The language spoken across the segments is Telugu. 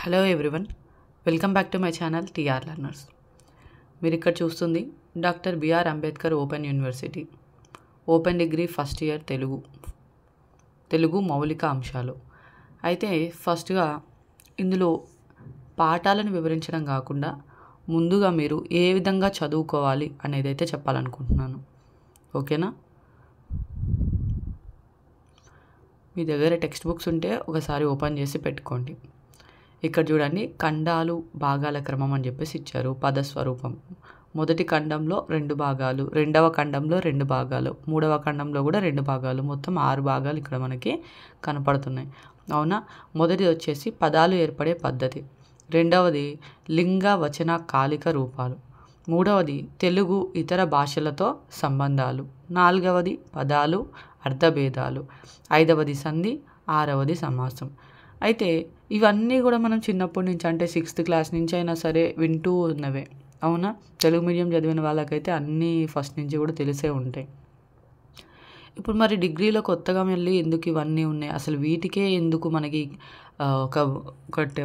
Hello everyone, welcome back to my channel TR learners. మీరు ఇక్కడ చూస్తుంది doctor BR Ambedkar open university open degree first year Telugu మౌలిక అంశాలు. అయితే ఫస్ట్గా ఇందులో పాఠాలను వివరించడం కాకుండా ముందుగా మీరు ఏ విధంగా చదువుకోవాలి అనేది అయితే చెప్పాలనుకుంటున్నాను. ఓకేనా? మీ దగ్గర టెక్స్ట్ బుక్స్ ఉంటే ఒకసారి ఓపెన్ చేసి పెట్టుకోండి. ఇక్కడ చూడండి, ఖండాలు భాగాల క్రమం అని చెప్పేసి ఇచ్చారు. పదస్వరూపం మొదటి ఖండంలో 2 భాగాలు, రెండవ ఖండంలో 2 భాగాలు, మూడవ ఖండంలో కూడా 2 భాగాలు, మొత్తం 6 భాగాలు ఇక్కడ మనకి కనపడుతున్నాయి. అవునా? మొదటిది వచ్చేసి పదాలు ఏర్పడే పద్ధతి, రెండవది లింగ వచన కాలిక రూపాలు, మూడవది తెలుగు ఇతర భాషలతో సంబంధాలు, నాలుగవది పదాలు అర్థభేదాలు, ఐదవది సంధి, ఆరవది సమాసం. అయితే ఇవన్నీ కూడా మనం చిన్నప్పటి నుంచి, అంటే 6th క్లాస్ నుంచి అయినా సరే వింటూ ఉన్నవే. అవునా? తెలుగు మీడియం చదివిన వాళ్ళకైతే అన్నీ ఫస్ట్ నుంచి కూడా తెలిసే ఉంటాయి. ఇప్పుడు మరి డిగ్రీలో కొత్తగా మళ్ళీ ఎందుకు ఇవన్నీ ఉన్నాయి, అసలు వీటికే ఎందుకు మనకి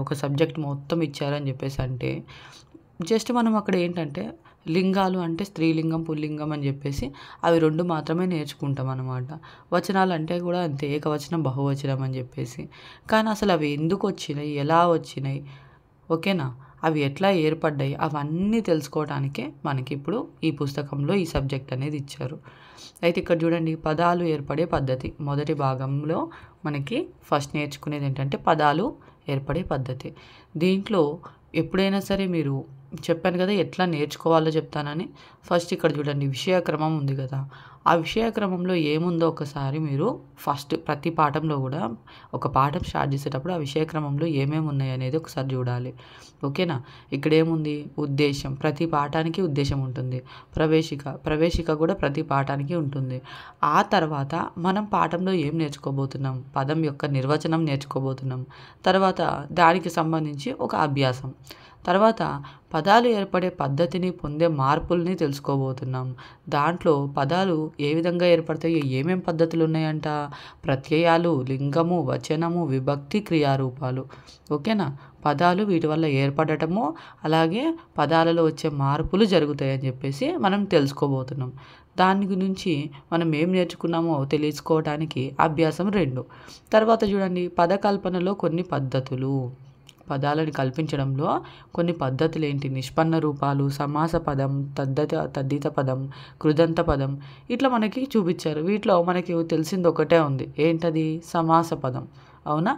ఒక సబ్జెక్ట్ మొత్తం ఇచ్చారని చెప్పేసి అంటే, జస్ట్ మనం అక్కడ ఏంటంటే లింగాలు అంటే స్త్రీలింగం పుల్లింగం అని చెప్పేసి అవి 2 మాత్రమే నేర్చుకుంటాం అన్నమాట. వచనాలు అంటే కూడా అంతే, ఏకవచనం బహువచనం అని చెప్పేసి. కానీ అసలు అవి ఎందుకు వచ్చినాయి, ఎలా వచ్చినాయి, ఓకేనా, అవి ఎట్లా ఏర్పడ్డాయి, అవన్నీ తెలుసుకోవడానికే మనకి ఇప్పుడు ఈ పుస్తకంలో ఈ సబ్జెక్ట్ అనేది ఇచ్చారు. అయితే ఇక్కడ చూడండి, పదాలు ఏర్పడే పద్ధతి మొదటి భాగంలో మనకి ఫస్ట్ నేర్చుకునేది ఏంటంటే పదాలు ఏర్పడే పద్ధతి. దీంట్లో ఎప్పుడైనా సరే మీరు చెప్పాను కదా ఎట్లా నేర్చుకోవాలో చెప్తానని. ఫస్ట్ ఇక్కడ చూడండి, విషయక్రమం ఉంది కదా, ఆ విషయక్రమంలో ఏముందో ఒకసారి మీరు ఫస్ట్ ప్రతి పాఠంలో కూడా ఒక పాఠం స్టార్ట్ చేసేటప్పుడు ఆ విషయక్రమంలో ఏమేమి ఉన్నాయి అనేది ఒకసారి చూడాలి. ఓకేనా? ఇక్కడ ఏముంది, ఉద్దేశం, ప్రతి పాఠానికి ఉద్దేశం ఉంటుంది. ప్రవేశిక కూడా ప్రతి పాఠానికి ఉంటుంది. ఆ తర్వాత మనం పాఠంలో ఏం నేర్చుకోబోతున్నాం, పదం యొక్క నిర్వచనం నేర్చుకోబోతున్నాం. తర్వాత దానికి సంబంధించి ఒక అభ్యాసం, తర్వాత పదాలు ఏర్పడే పద్ధతిని పొందే మార్పుల్ని తెలుసుకోబోతున్నాం. దాంట్లో పదాలు ఏ విధంగా ఏర్పడతాయి, ఏమేం పద్ధతులు ఉన్నాయంట, ప్రత్యయాలు, లింగము, వచనము, విభక్తి, క్రియారూపాలు. ఓకేనా? పదాలు వీటి వల్ల ఏర్పడటము, అలాగే పదాలలో వచ్చే మార్పులు జరుగుతాయని చెప్పేసి మనం తెలుసుకోబోతున్నాం. దాని గురించి మనం ఏం నేర్చుకున్నామో తెలుసుకోవడానికి అభ్యాసం 2. తర్వాత చూడండి, పదకల్పనలో కొన్ని పద్ధతులు, పదాలను కల్పించడంలో కొన్ని పద్ధతులు ఏంటి, నిష్పన్న రూపాలు, సమాస పదం, తద్దిత పదం, కృదంత పదం, ఇట్లా మనకి చూపించారు. వీటిలో మనకి తెలిసింది ఒకటే ఉంది, ఏంటది, సమాస పదం. అవునా?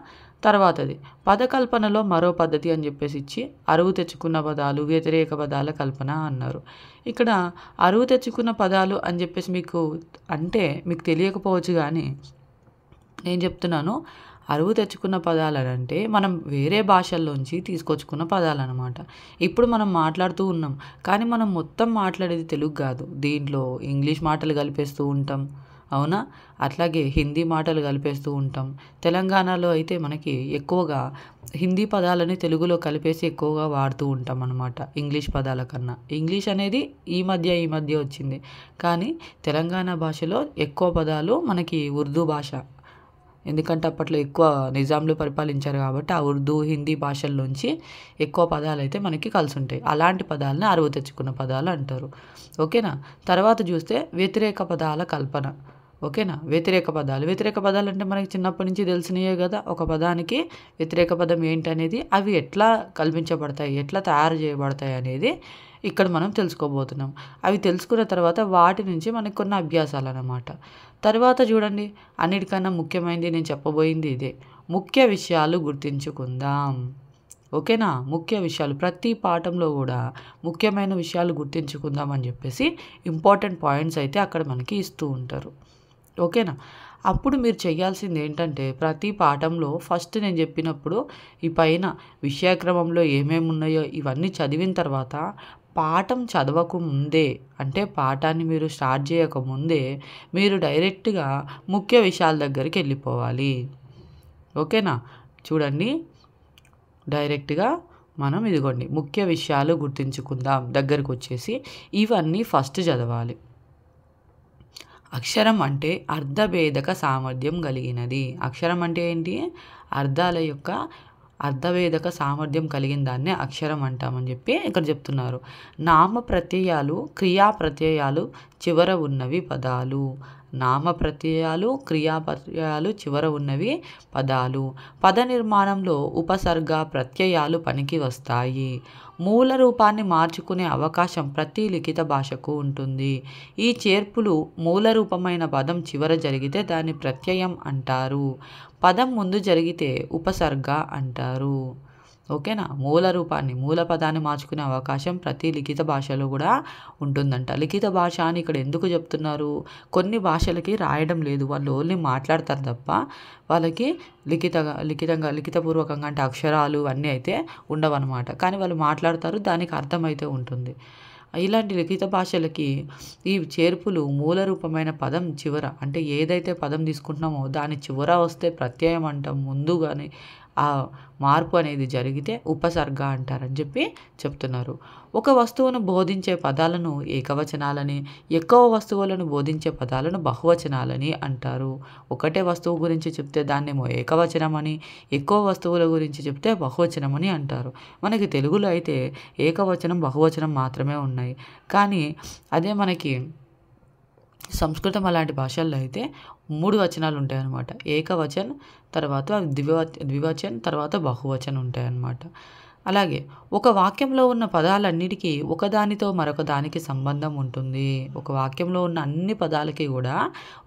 తర్వాతది పదకల్పనలో మరో పద్ధతి అని చెప్పేసి ఇచ్చి అరువు తెచ్చుకున్న పదాలు, వ్యతిరేక పదాల కల్పన అన్నారు. ఇక్కడ అరువు తెచ్చుకున్న పదాలు అని చెప్పేసి మీకు తెలియకపోవచ్చు, కానీ నేను చెప్తున్నాను. అరువు తెచ్చుకున్న పదాలు అంటే మనం వేరే భాషల్లోంచి తీసుకొచ్చుకున్న పదాలు అనమాట. ఇప్పుడు మనం మాట్లాడుతూ ఉన్నాం, కానీ మనం మొత్తం మాట్లాడేది తెలుగు కాదు. దీంట్లో ఇంగ్లీష్ మాటలు కలిపేస్తూ ఉంటాం. అవునా? అట్లాగే హిందీ మాటలు కలిపేస్తూ ఉంటాం. తెలంగాణలో అయితే మనకి ఎక్కువగా హిందీ పదాలని తెలుగులో కలిపేసి ఎక్కువగా వాడుతూ ఉంటాం అనమాట, ఇంగ్లీష్ పదాల కన్నా. ఇంగ్లీష్ అనేది ఈ మధ్య వచ్చింది, కానీ తెలంగాణ భాషలో ఎక్కువ పదాలు మనకి ఉర్దూ భాష. ఎందుకంటే అప్పట్లో ఎక్కువ నిజాంలు పరిపాలించారు కాబట్టి ఆ ఉర్దూ, హిందీ భాషల్లోంచి ఎక్కువ పదాలు అయితే మనకి కలిసి ఉంటాయి. అలాంటి పదాలని అరువు తెచ్చుకున్న పదాలు అంటారు. ఓకేనా? తర్వాత చూస్తే వ్యతిరేక పదాల కల్పన. ఓకేనా? వ్యతిరేక పదాలు అంటే మనకి చిన్నప్పటి నుంచి తెలిసినయే కదా. ఒక పదానికి వ్యతిరేక పదం ఏంటనేది, అవి ఎట్లా కల్పించబడతాయి, ఎట్లా తయారు చేయబడతాయి అనేది ఇక్కడ మనం తెలుసుకోబోతున్నాం. అవి తెలుసుకున్న తర్వాత వాటి నుంచి మనకు కొన్ని అభ్యాసాలు అన్నమాట. తర్వాత చూడండి, అన్నిటికన్నా ముఖ్యమైనది నేను చెప్పబోయింది ఇదే, ముఖ్య విషయాలు గుర్తించుకుందాం. ఓకేనా? ముఖ్య విషయాలు ప్రతి పాఠంలో కూడా ముఖ్యమైన విషయాలు గుర్తించుకుందాం అని చెప్పేసి ఇంపార్టెంట్ పాయింట్స్ అయితే అక్కడ మనకి ఇస్తూ ఉంటారు. ఓకేనా? అప్పుడు మీరు చేయాల్సింది ఏంటంటే, ప్రతి పాఠంలో ఫస్ట్ నేను చెప్పినప్పుడు ఈ పైన విషయక్రమంలో ఏమేమి ఉన్నాయో ఇవన్నీ చదివిన తర్వాత పాఠం చదవక ముందే, అంటే పాఠాన్ని మీరు స్టార్ట్ చేయకముందే మీరు డైరెక్ట్గా ముఖ్య విషయాల దగ్గరికి వెళ్ళిపోవాలి. ఓకేనా? చూడండి, డైరెక్ట్గా మనం ఇదిగోండి ముఖ్య విషయాలు గుర్తించుకుందాం దగ్గరకు వచ్చేసి ఇవన్నీ ఫస్ట్ చదవాలి. అక్షరం అంటే అర్థభేదక సామర్థ్యం కలిగినది. అక్షరం అంటే ఏంటి, అర్థాల యొక్క అర్థవేదక సామర్థ్యం కలిగిన దాన్నే అక్షరం అంటామని చెప్పి ఇక్కడ చెప్తున్నారు. నామ ప్రత్యయాలు క్రియా ప్రత్యయాలు చివర ఉన్నవి పదాలు. నామ ప్రత్యయాలు క్రియా ప్రత్యయాలు చివర ఉన్నవి పదాలు. పద నిర్మాణంలో ఉపసర్గ ప్రత్యయాలు పనికి వస్తాయి. మూల రూపాన్ని మార్చుకునే అవకాశం ప్రతి లిఖిత భాషకు ఉంటుంది. ఈ చేర్పులు మూల రూపమైన పదం చివర జరిగితే దాన్ని ప్రత్యయం అంటారు. పదం ముందు జరిగితే ఉపసర్గ అంటారు. ఓకేనా? మూల పదాన్ని మార్చుకునే అవకాశం ప్రతి లిఖిత భాషలో కూడా ఉంటుందంట. లిఖిత భాష అని ఇక్కడ ఎందుకు చెప్తున్నారు? కొన్ని భాషలకి రాయడం లేదు, వాళ్ళు ఓన్లీ మాట్లాడతారు తప్ప వాళ్ళకి లిఖితపూర్వకంగా అంటే అక్షరాలు అన్నీ అయితే ఉండవన్నమాట. కానీ వాళ్ళు మాట్లాడతారు, దానికి అర్థమైతే ఉంటుంది. ఇలాంటి లిఖిత భాషలకి ఈ చేర్పులు మూల రూపమైన పదం చివర అంటే ఏదైతే పదం తీసుకుంటున్నామో దాని చివర వస్తే ప్రత్యయం అంటాం. ముందు కానీ ఆ మార్పు అనేది జరిగితే ఉపసర్గ అంటారని చెప్పి చెప్తున్నారు. ఒక వస్తువును బోధించే పదాలను ఏకవచనాలని, ఎక్కువ వస్తువులను బోధించే పదాలను బహువచనాలని అంటారు. ఒకటే వస్తువు గురించి చెప్తే దాన్నేమో ఏకవచనం అని, ఎక్కువ వస్తువుల గురించి చెప్తే బహువచనం అని అంటారు. మనకి తెలుగులో అయితే ఏకవచనం బహువచనం మాత్రమే ఉన్నాయి. కానీ అదే మనకి సంస్కృతం అలాంటి భాషల్లో అయితే 3 వచనాలు ఉంటాయన్నమాట. ఏకవచన్, తర్వాత ద్వివచన్, తర్వాత బహువచన్ ఉంటాయన్నమాట. అలాగే ఒక వాక్యంలో ఉన్న పదాలన్నిటికీ ఒకదానితో మరొక దానికి సంబంధం ఉంటుంది. ఒక వాక్యంలో ఉన్న అన్ని పదాలకి కూడా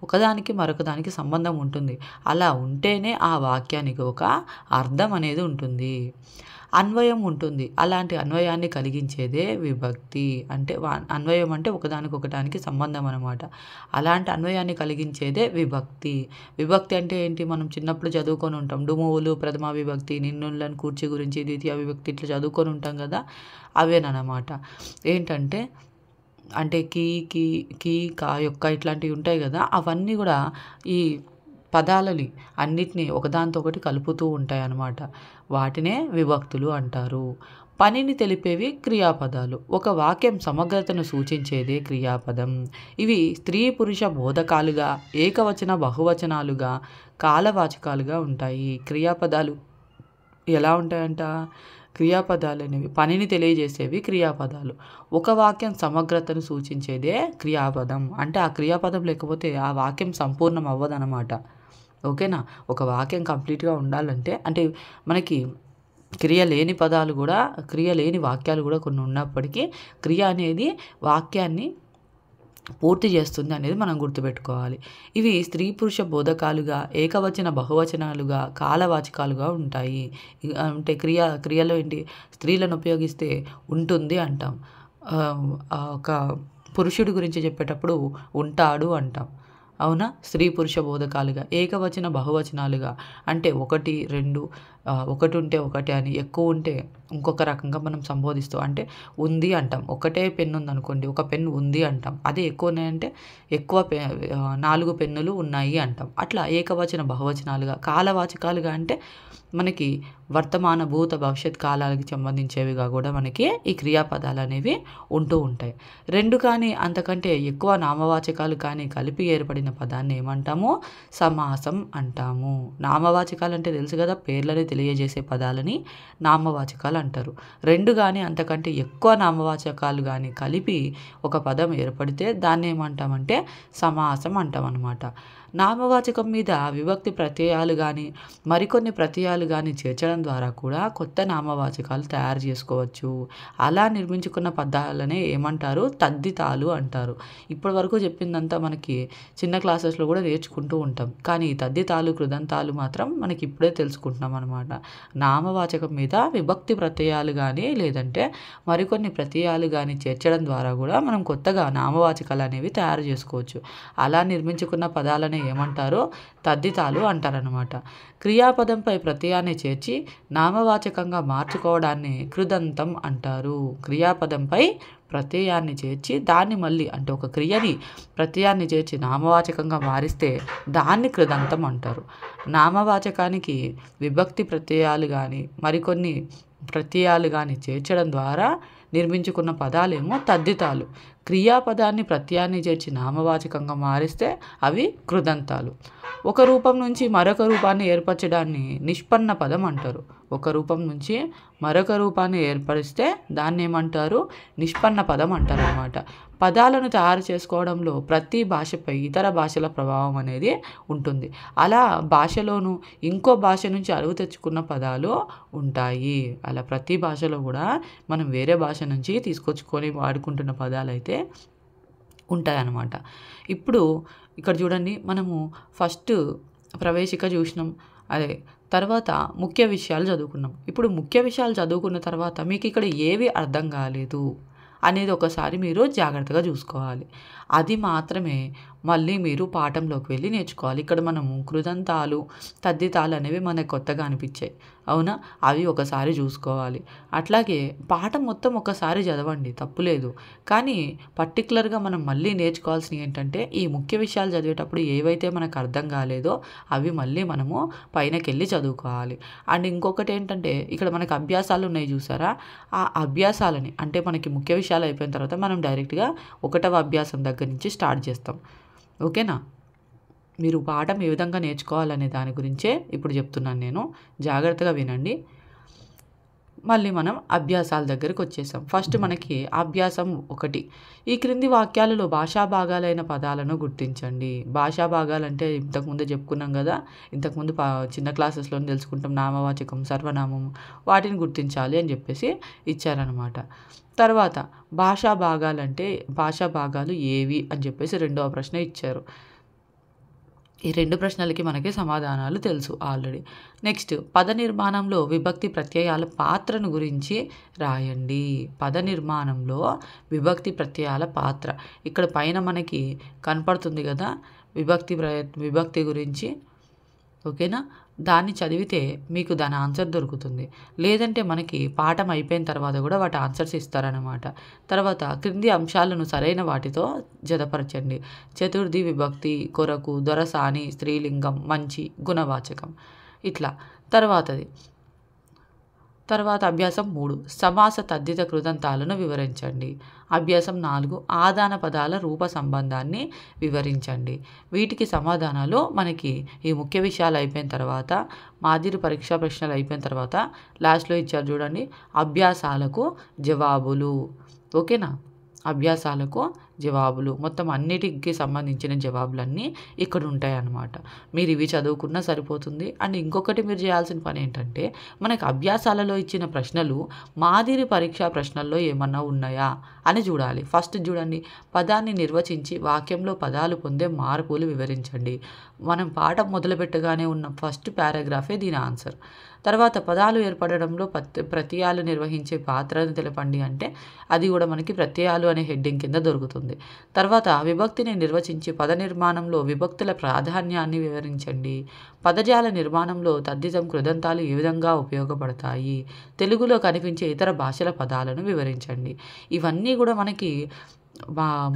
ఒకదానికి మరొక దానికి సంబంధం ఉంటుంది. అలా ఉంటేనే ఆ వాక్యానికి ఒక అర్థం అనేది ఉంటుంది, అన్వయం ఉంటుంది. అలాంటి అన్వయాన్ని కలిగించేదే విభక్తి. అంటే అన్వయం అంటే ఒకదానికి సంబంధం అనమాట. అలాంటి అన్వయాన్ని కలిగించేదే విభక్తి. విభక్తి అంటే ఏంటి? మనం చిన్నప్పుడు చదువుకొని ఉంటాం. డుమువులు, ప్రథమ విభక్తి, నిన్నులను, కూర్చి గురించి, ద్వితీయ విభక్తి ఇట్లా చదువుకొని ఉంటాం కదా, అవేనమాట. ఏంటంటే అంటే కీ కా యొక్క ఇట్లాంటివి ఉంటాయి కదా, అవన్నీ కూడా ఈ పదాలని అన్నిటినీ ఒకదానితో ఒకటి కలుపుతూ ఉంటాయి అన్నమాట. వాటినే విభక్తులు అంటారు. పనిని తెలిపేవి క్రియాపదాలు. ఒక వాక్యం సమగ్రతను సూచించేదే క్రియాపదం. ఇవి స్త్రీ పురుష బోధకాలుగా, ఏకవచన బహువచనాలుగా, కాలవాచకాలుగా ఉంటాయి. క్రియాపదాలు ఎలా ఉంటాయంట? క్రియాపదాలు అనేవి పనిని తెలియజేసేవి క్రియాపదాలు. ఒక వాక్యం సమగ్రతను సూచించేదే క్రియాపదం. అంటే ఆ క్రియాపదం లేకపోతే ఆ వాక్యం సంపూర్ణం అవ్వదన్నమాట. ఓకేనా? ఒక వాక్యం కంప్లీట్గా ఉండాలంటే అంటే మనకి క్రియ లేని వాక్యాలు కూడా కొన్ని ఉన్నప్పటికీ క్రియ అనేది వాక్యాన్ని పూర్తి చేస్తుంది అనేది మనం గుర్తుపెట్టుకోవాలి. ఇవి స్త్రీ పురుష బోధకాలుగా, ఏకవచన బహువచనాలుగా, కాలవాచకాలుగా ఉంటాయి. అంటే క్రియలో ఏంటి? స్త్రీలను ఉపయోగిస్తే ఉంటుంది అంటాం. ఒక పురుషుడి గురించి చెప్పేటప్పుడు ఉంటాడు అంటాం. అవునా? స్త్రీ పురుష బోధకాలుగా. ఏకవచన బహువచనాలుగా అంటే 1, 2, ఒకటి ఉంటే ఒకటి అని, ఎక్కువ ఉంటే ఇంకొక రకంగా మనం సంబోధిస్తూ అంటే ఉంది అంటాం. ఒకటే పెన్ను ఉందనుకోండి, ఒక పెన్ను ఉంది అంటాం. అదే ఎక్కువ ఉన్నాయంటే 4 పెన్నులు ఉన్నాయి అంటాం. అట్లా ఏకవచన బహువచనాలుగా. కాలవాచకాలుగా అంటే మనకి వర్తమాన, భూత, భవిష్యత్ కాలాలకు సంబంధించేవిగా కూడా మనకి ఈ క్రియాపదాలు అనేవి ఉంటూ ఉంటాయి. 2 కానీ అంతకంటే ఎక్కువ నామవాచకాలు కానీ కలిపి ఏర్పడిన పదాన్ని ఏమంటాము? సమాసం అంటాము. నామవాచకాలు అంటే తెలుసు కదా, పేర్లని తెలియజేసే పదాలని నామవాచకాలు అంటారు. 2 కానీ అంతకంటే ఎక్కువ నామవాచకాలు కానీ కలిపి ఒక పదం ఏర్పడితే దాన్ని ఏమంటామంటే సమాసం అంటాం అన్నమాట. నామవాచకం మీద విభక్తి ప్రత్యయాలు కానీ మరికొన్ని ప్రత్యయాలు కానీ చేర్చడం ద్వారా కూడా కొత్త నామవాచకాలు తయారు చేసుకోవచ్చు. అలా నిర్మించుకున్న పదాలనే ఏమంటారు? తద్దితాలు అంటారు. ఇప్పటి వరకు చెప్పిందంతా మనకి చిన్న క్లాసెస్లో కూడా నేర్చుకుంటూ ఉంటాం. కానీ తద్దితాలు, కృదంతాలు మాత్రం మనకి ఇప్పుడే తెలుసుకుంటున్నాం అనమాట. నామవాచకం మీద విభక్తి ప్రత్యయాలు కానీ లేదంటే మరికొన్ని ప్రత్యయాలు కానీ చేర్చడం ద్వారా కూడా మనం కొత్తగా నామవాచకాలు అనేవి తయారు చేసుకోవచ్చు. అలా నిర్మించుకున్న పదాలనే ఏమంటారు? తద్దితాలు అంటారనమాట. క్రియాపదంపై ప్రత్యయాన్ని చేర్చి నామవాచకంగా మార్చుకోవడాన్ని కృదంతం అంటారు. క్రియాపదంపై ప్రత్యయాన్ని చేర్చి దాన్ని మళ్ళీ అంటే ఒక క్రియని ప్రత్యయాన్ని చేర్చి నామవాచకంగా మారిస్తే దాన్ని కృదంతం అంటారు. నామవాచకానికి విభక్తి ప్రత్యయాలు కానీ మరికొన్ని ప్రత్యయాలు కానీ చేర్చడం ద్వారా నిర్మించుకున్న పదాలేమో తద్దితాలు. క్రియాపదాన్ని ప్రత్యయాన్ని చేర్చి నామవాచకంగా మారిస్తే అవి కృదంతాలు. ఒక రూపం నుంచి మరొక రూపాన్ని ఏర్పరచడాన్ని నిష్పన్న పదం అంటారు. ఒక రూపం నుంచి మరొక రూపాన్ని ఏర్పరిస్తే దాన్ని ఏమంటారు? నిష్పన్న పదం అంటారు అన్నమాట. పదాలను తయారు చేసుకోవడంలో ప్రతి భాషపై ఇతర భాషల ప్రభావం అనేది ఉంటుంది. అలా భాషలోనూ ఇంకో భాష నుంచి అరువు తెచ్చుకున్న పదాలు ఉంటాయి. అలా ప్రతి భాషలో కూడా మనం వేరే భాష నుంచి తీసుకొచ్చుకొని వాడుకుంటున్న పదాలు అయితే ఉంటాయన్నమాట. ఇప్పుడు ఇక్కడ చూడండి, మనము ఫస్ట్ ప్రవేశిక చూసినాం, అదే తర్వాత ముఖ్య విషయాలు చదువుకున్నాం. ఇప్పుడు ముఖ్య విషయాలు చదువుకున్న తర్వాత మీకు ఇక్కడ ఏవి అర్థం కాలేదు అనేది ఒకసారి మీరు జాగ్రత్తగా చూసుకోవాలి. అది మాత్రమే మళ్ళీ మీరు పాఠంలోకి వెళ్ళి నేర్చుకోవాలి. ఇక్కడ మనము కృదంతాలు తద్దితాలు అనేవి మనకు కొత్తగా అనిపించాయి, అవునా? అవి ఒకసారి చూసుకోవాలి. అట్లాగే పాఠం మొత్తం ఒకసారి చదవండి, తప్పులేదు. కానీ పర్టికులర్గా మనం మళ్ళీ నేర్చుకోవాల్సినవి ఏంటంటే ఈ ముఖ్య విషయాలు చదివేటప్పుడు ఏవైతే మనకు అర్థం కాలేదో అవి మళ్ళీ మనము పైనకి వెళ్ళి చదువుకోవాలి. అండ్ ఇంకొకటి ఏంటంటే ఇక్కడ మనకు అభ్యాసాలు ఉన్నాయి చూసారా, ఆ అభ్యాసాలని అంటే మనకి ముఖ్య విషయాలు అయిపోయిన తర్వాత మనం డైరెక్ట్గా 1వ అభ్యాసం దగ్గర నుంచి స్టార్ట్ చేస్తాం. ఓకేనా? మీరు పాఠం ఏ విధంగా నేర్చుకోవాలనే దాని గురించే ఇప్పుడు చెప్తున్నాను నేను, జాగ్రత్తగా వినండి. మళ్ళీ మనం అభ్యాసాల దగ్గరికి వచ్చేసాం. ఫస్ట్ మనకి అభ్యాసం 1, ఈ క్రింది వాక్యాలలో భాషా భాగాలైన పదాలను గుర్తించండి. భాషా భాగాలు అంటే ఇంతకుముందు చెప్పుకున్నాం కదా, ఇంతకుముందు చిన్న క్లాసెస్లో తెలుసుకుంటాం, నామవాచకం సర్వనామం, వాటిని గుర్తించాలి అని చెప్పేసి ఇచ్చారనమాట. తర్వాత భాషా భాగాలంటే భాషా భాగాలు ఏవి అని చెప్పేసి 2వ ప్రశ్న ఇచ్చారు. ఈ 2 ప్రశ్నలకి మనకి సమాధానాలు తెలుసు ఆల్రెడీ. నెక్స్ట్ పద నిర్మాణంలో విభక్తి ప్రత్యయాల పాత్రను గురించి రాయండి. పద నిర్మాణంలో విభక్తి ప్రత్యయాల పాత్ర ఇక్కడ పైన మనకి కనపడుతుంది కదా, విభక్తి గురించి. ఓకేనా? దాన్ని చదివితే మీకు దాని ఆన్సర్ దొరుకుతుంది. లేదంటే మనకి పాఠం అయిపోయిన తర్వాత కూడా వాటి ఆన్సర్స్ ఇస్తారనమాట. తర్వాత క్రింది అంశాలను సరైన వాటితో జతపరచండి. చతుర్థి విభక్తి కొరకు దొరసాని స్త్రీలింగం మంచి గుణవాచకం ఇట్లా. తర్వాత అభ్యాసం 3 సమాస తద్దిత కృదంతాలను వివరించండి. అభ్యాసం 4 ఆదాన పదాల రూప సంబంధాన్ని వివరించండి. వీటికి సమాధానాలు మనకి ఈ ముఖ్య విషయాలు అయిపోయిన తర్వాత, మాదిరి పరీక్షా ప్రశ్నలు అయిపోయిన తర్వాత లాస్ట్లో ఇచ్చారు చూడండి, అభ్యాసాలకు జవాబులు. ఓకేనా? అభ్యాసాలకు జవాబులు మొత్తం అన్నిటికి సంబంధించిన జవాబులన్నీ ఇక్కడ ఉంటాయి అన్నమాట. మీరు ఇవి చదువుకున్నా సరిపోతుంది. అండ్ ఇంకొకటి మీరు చేయాల్సిన పని ఏంటంటే మనకు అభ్యాసాలలో ఇచ్చిన ప్రశ్నలు మాదిరి పరీక్షా ప్రశ్నల్లో ఏమన్నా ఉన్నాయా అని చూడాలి. ఫస్ట్ చూడండి, పదాన్ని నిర్వచించి వాక్యంలో పదాలు పొందే మార్పులు వివరించండి. మనం పాఠం మొదలుపెట్టగానే ఉన్న ఫస్ట్ పారాగ్రాఫే దీని ఆన్సర్. తర్వాత పదాలు ఏర్పడడంలో ప్రత్యయాలు నిర్వహించే పాత్రను తెలపండి అంటే అది కూడా మనకి ప్రత్యయాలు అనే హెడ్డింగ్ కింద దొరుకుతుంది. తర్వాత విభక్తిని నిర్వచించి పద నిర్మాణంలో విభక్తుల ప్రాధాన్యాన్ని వివరించండి. పదజాల నిర్మాణంలో తద్దితం కృదంతాలు ఏ విధంగా ఉపయోగపడతాయి, తెలుగులో కనిపించే ఇతర భాషల పదాలను వివరించండి. ఇవన్నీ కూడా మనకి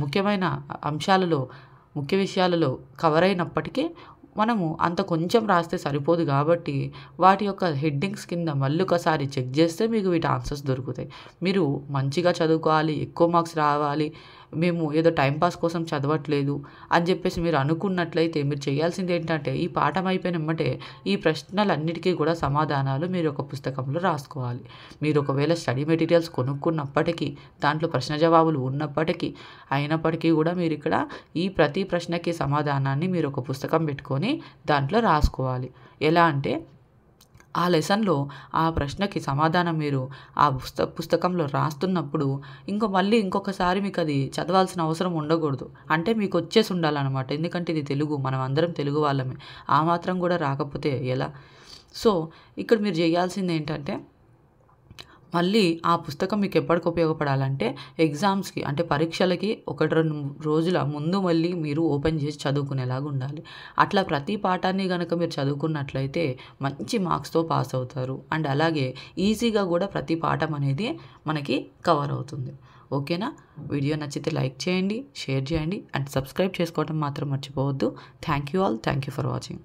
ముఖ్యమైన అంశాలలో ముఖ్య విషయాలలో కవర్ అయినప్పటికీ మనము అంత కొంచెం రాస్తే సరిపోదు కాబట్టి వాటి యొక్క హెడ్డింగ్స్ కింద మళ్ళీ ఒకసారి చెక్ చేస్తే మీకు వీటి ఆన్సర్స్ దొరుకుతాయి. మీరు మంచిగా చదువుకోవాలి, ఎక్కువ మార్క్స్ రావాలి, మేము ఏదో టైంపాస్ కోసం చదవట్లేదు అని చెప్పేసి మీరు అనుకున్నట్లయితే మీరు చేయాల్సింది ఏంటంటే ఈ పాఠం అయిపోయిన వెంబటే ఈ ప్రశ్నలన్నిటికీ కూడా సమాధానాలు మీరు ఒక పుస్తకంలో రాసుకోవాలి. మీరు ఒకవేళ స్టడీ మెటీరియల్స్ కొనుక్కున్నప్పటికీ దాంట్లో ప్రశ్న జవాబులు అయినప్పటికీ కూడా మీరు ఇక్కడ ఈ ప్రతి ప్రశ్నకి సమాధానాన్ని మీరు ఒక పుస్తకం పెట్టుకొని దాంట్లో రాసుకోవాలి. ఎలా అంటే ఆ లెసన్లో ఆ ప్రశ్నకి సమాధానం మీరు ఆ పుస్తకంలో రాస్తున్నప్పుడు ఇంకొకసారి మీకు అది చదవాల్సిన అవసరం ఉండకూడదు. అంటే మీకు వచ్చేసి ఉండాలన్నమాట. ఎందుకంటే ఇది తెలుగు, మనం అందరం తెలుగు వాళ్ళమే. ఆ మాత్రం కూడా రాకపోతే ఎలా? సో ఇక్కడ మీరు చేయాల్సింది ఏంటంటే మళ్ళీ ఆ పుస్తకం మీకు ఎప్పటికి ఉపయోగపడాలంటే ఎగ్జామ్స్కి అంటే పరీక్షలకి 1-2 రోజుల ముందు మళ్ళీ మీరు ఓపెన్ చేసి చదువుకునేలాగా ఉండాలి. అట్లా ప్రతి పాఠాన్ని కనుక మీరు చదువుకున్నట్లయితే మంచి మార్క్స్తో పాస్ అవుతారు. అండ్ అలాగే ఈజీగా కూడా ప్రతి పాఠం అనేది మనకి కవర్ అవుతుంది. ఓకేనా? వీడియో నచ్చితే లైక్ చేయండి, షేర్ చేయండి అండ్ సబ్స్క్రైబ్ చేసుకోవడం మాత్రం మర్చిపోవద్దు. Thank you for watching.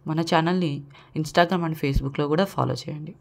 మన ఛానల్ని ఇన్స్టాగ్రామ్ అండ్ ఫేస్బుక్లో కూడా ఫాలో చేయండి.